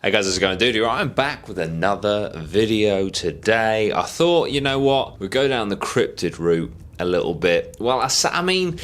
Hey guys, how's it going, Dudey? I'm back with another video today. I thought, you know what, we'd go down the cryptid route a little bit. Well, I mean,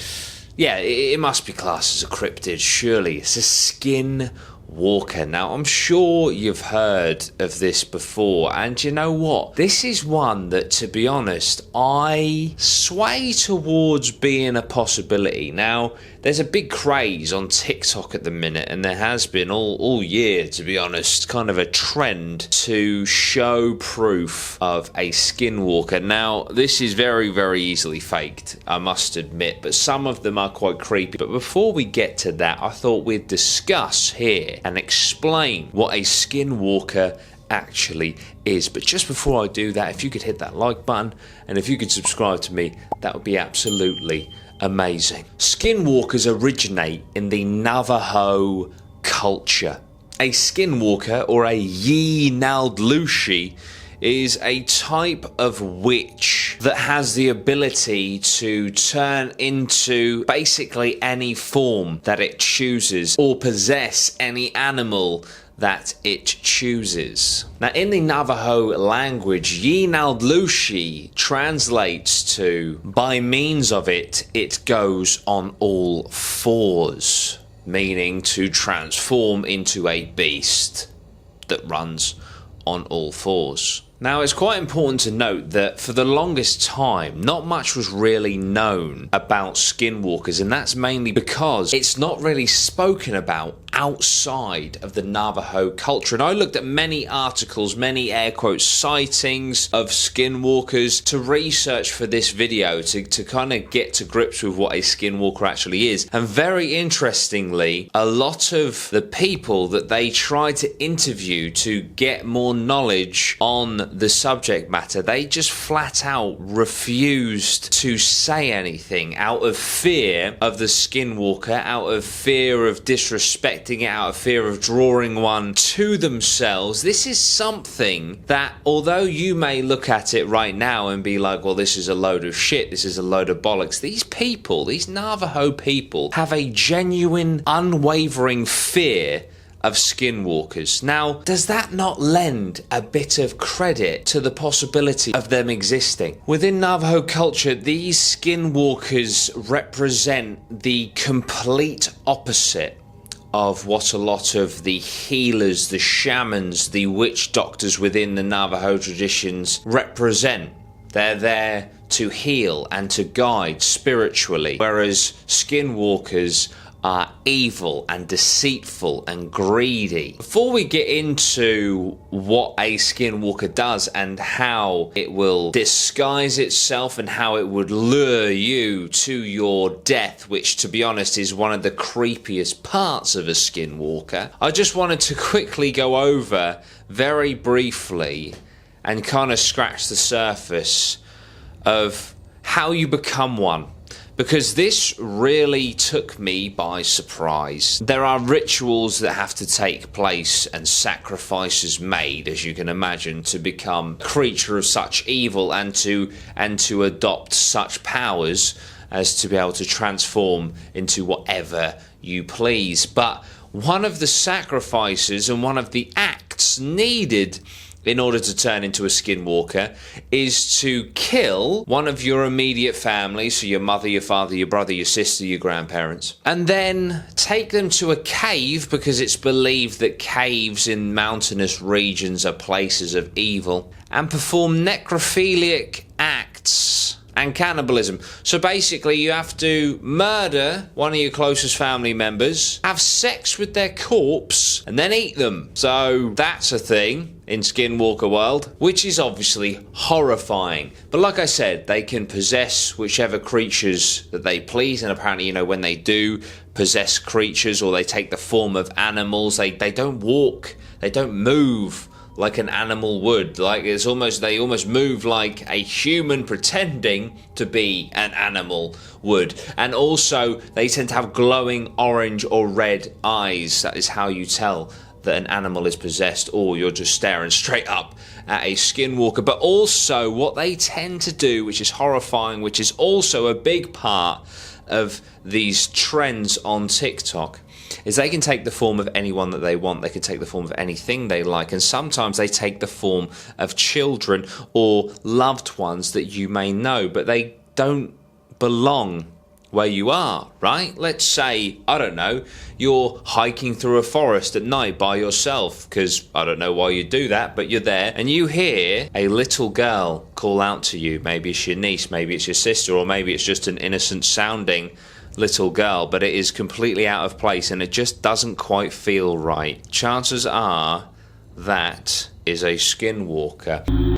yeah, it must be classed as a cryptid, surely. It's a skin walker. Now, I'm sure you've heard of this before, and you know what? This is one that, to be honest, I sway towards being a possibility. Now, there's a big craze on TikTok at the minute, and there has been all year, to be honest, kind of a trend to show proof of a skinwalker. Now, this is very, very easily faked, I must admit, but some of them are quite creepy. But before we get to that, I thought we'd discuss here and explain what a skinwalker actually is. But just before I do that, if you could hit that like button, and if you could subscribe to me, that would be absolutely amazing. Skinwalkers originate in the Navajo culture. A skinwalker, or a Yee-Naldlushi, is a type of witch that has the ability to turn into basically any form that it chooses, or possess any animal that it chooses. Now, in the Navajo language, Yee-Naldlushi translates to, by means of it, it goes on all fours, meaning to transform into a beast that runs on all fours. Now, it's quite important to note that for the longest time, not much was really known about skinwalkers, and that's mainly because it's not really spoken about outside of the Navajo culture. And I looked at many articles, many air quotes sightings of skinwalkers to research for this video, to kind of get to grips with what a skinwalker actually is. And very interestingly, a lot of the people that they tried to interview to get more knowledge on the subject matter, they just flat out refused to say anything out of fear of the skinwalker, out of fear of disrespecting it, out of fear of drawing one to themselves. This is something that, although you may look at it right now and be like, well, this is a load of shit, this is a load of bollocks, these people, these Navajo people, have a genuine, unwavering fear of skinwalkers. Now, does that not lend a bit of credit to the possibility of them existing? Within Navajo culture, these skinwalkers represent the complete opposite of what a lot of the healers, the shamans, the witch doctors within the Navajo traditions represent. They're there to heal and to guide spiritually, whereas skinwalkers are evil and deceitful and greedy. Before we get into what a skinwalker does and how it will disguise itself and how it would lure you to your death, which, to be honest, is one of the creepiest parts of a skinwalker, I just wanted to quickly go over very briefly and kind of scratch the surface of how you become one, because this really took me by surprise. There are rituals that have to take place and sacrifices made, as you can imagine, to become a creature of such evil and to adopt such powers as to be able to transform into whatever you please. But one of the sacrifices and one of the acts needed in order to turn into a skinwalker is to kill one of your immediate family, so your mother, your father, your brother, your sister, your grandparents, and then take them to a cave, because it's believed that caves in mountainous regions are places of evil, and perform necrophilic acts and cannibalism. So basically, you have to murder one of your closest family members, have sex with their corpse, and then eat them. So that's a thing in skinwalker world, which is obviously horrifying. But like I said, they can possess whichever creatures that they please, and apparently, you know, when they do possess creatures or they take the form of animals, they don't walk, they don't move like an animal would. Like, they almost move like a human pretending to be an animal would. And also, they tend to have glowing orange or red eyes. That is how you tell that an animal is possessed, or you're just staring straight up at a skinwalker. But also, what they tend to do, which is horrifying, which is also a big part of these trends on TikTok, is they can take the form of anyone that they want. They can take the form of anything they like, and sometimes they take the form of children or loved ones that you may know, but they don't belong where you are, right? Let's say, I don't know, you're hiking through a forest at night by yourself, because I don't know why you do that, but you're there, and you hear a little girl call out to you. Maybe it's your niece, maybe it's your sister, or maybe it's just an innocent sounding little girl, but it is completely out of place and it just doesn't quite feel right. Chances are that is a skinwalker.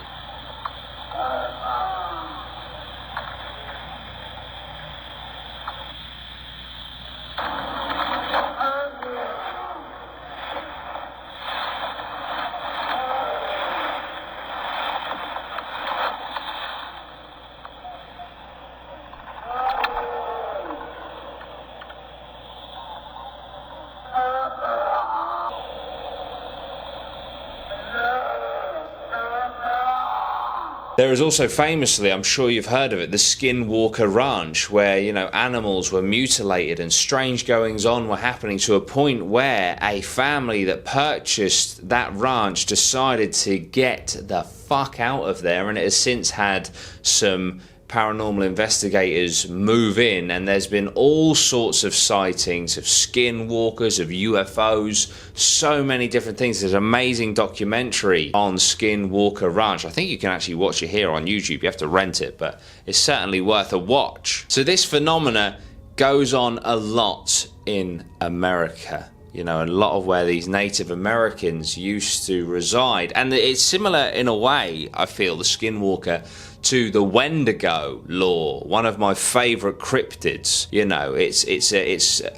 There is also famously, I'm sure you've heard of it, the Skinwalker Ranch, where, you know, animals were mutilated and strange goings on were happening, to a point where a family that purchased that ranch decided to get the fuck out of there, and it has since had some paranormal investigators move in, and there's been all sorts of sightings of skinwalkers, of UFOs, so many different things. There's an amazing documentary on Skinwalker Ranch. I think you can actually watch it here on YouTube. You have to rent it, but it's certainly worth a watch. So this phenomena goes on a lot in America. You know, a lot of where these Native Americans used to reside. And it's similar in a way, I feel, the Skinwalker, to the Wendigo lore, one of my favourite cryptids. You know, it's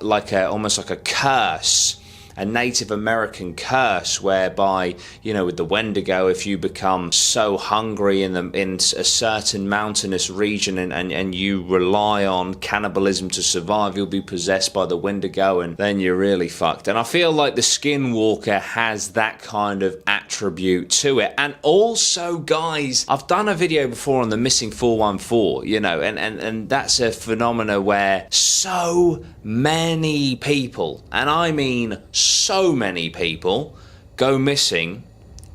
like almost like a curse, a Native American curse, whereby, you know, with the Wendigo, if you become so hungry in a certain mountainous region and you rely on cannibalism to survive, you'll be possessed by the Wendigo, and then you're really fucked. And I feel like the Skinwalker has that kind of attribute to it. And also, guys, I've done a video before on the missing 414, you know, and that's a phenomena where so many people, and I mean so many people, go missing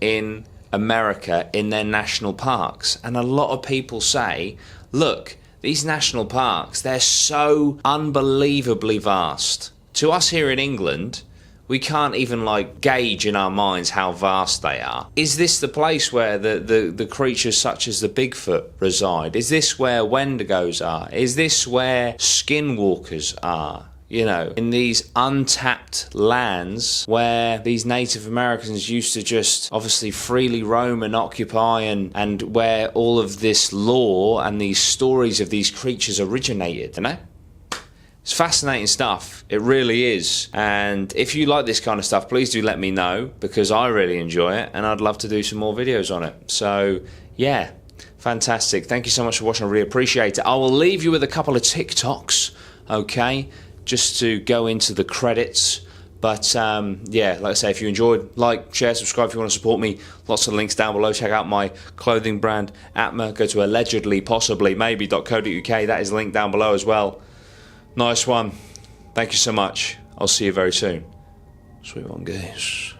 in America in their national parks. And a lot of people say, look, these national parks, they're so unbelievably vast. To us here in England, we can't even like gauge in our minds how vast they are. Is this the place where the creatures such as the Bigfoot reside? Is this where Wendigos are? Is this where skinwalkers are? You know, in these untapped lands where these Native Americans used to just obviously freely roam and occupy, and where all of this lore and these stories of these creatures originated, you know? It's fascinating stuff. It really is. And if you like this kind of stuff, please do let me know, because I really enjoy it and I'd love to do some more videos on it. So, yeah, fantastic. Thank you so much for watching. I really appreciate it. I will leave you with a couple of TikToks, okay? Just to go into the credits. But yeah, like I say, if you enjoyed, like, share, subscribe if you want to support me. Lots of links down below. Check out my clothing brand, Atma. Go to allegedly, possibly, maybe.co.uk. That is linked down below as well. Nice one. Thank you so much. I'll see you very soon. Sweet one, guys.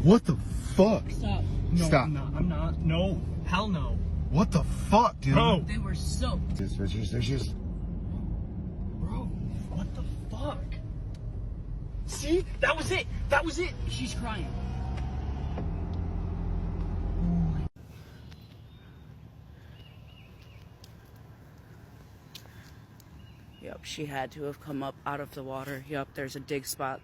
What the fuck? Stop. No, Stop. I'm not. No. Hell no. What the fuck, dude? Bro. They were soaked. There's just... Bro, what the fuck? See? That was it. That was it. She's crying. Yep, she had to have come up out of the water. Yep, there's a dig spot there.